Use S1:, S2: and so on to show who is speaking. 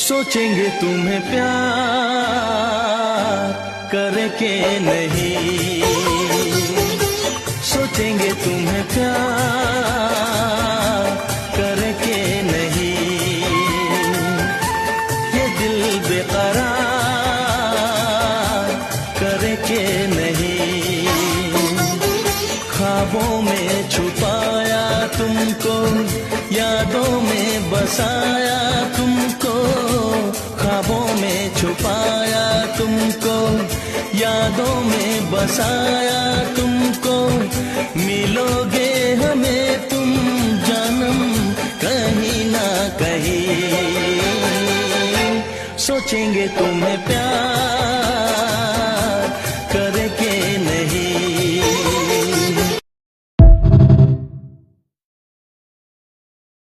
S1: सोचेंगे तुम्हें प्यार करे के नहीं, सोचेंगे तुम्हें प्यार करे के नहीं। ये दिल बेकरार करे के नहीं। ख्वाबों में छुपाया तुमको, यादों में बसाया तुमको, ख्वाबों में छुपाया तुमको, यादों में बसाया तुमको। मिलोगे हमें तुम जन्म कहीं ना कहीं, सोचेंगे तुम्हें प्यार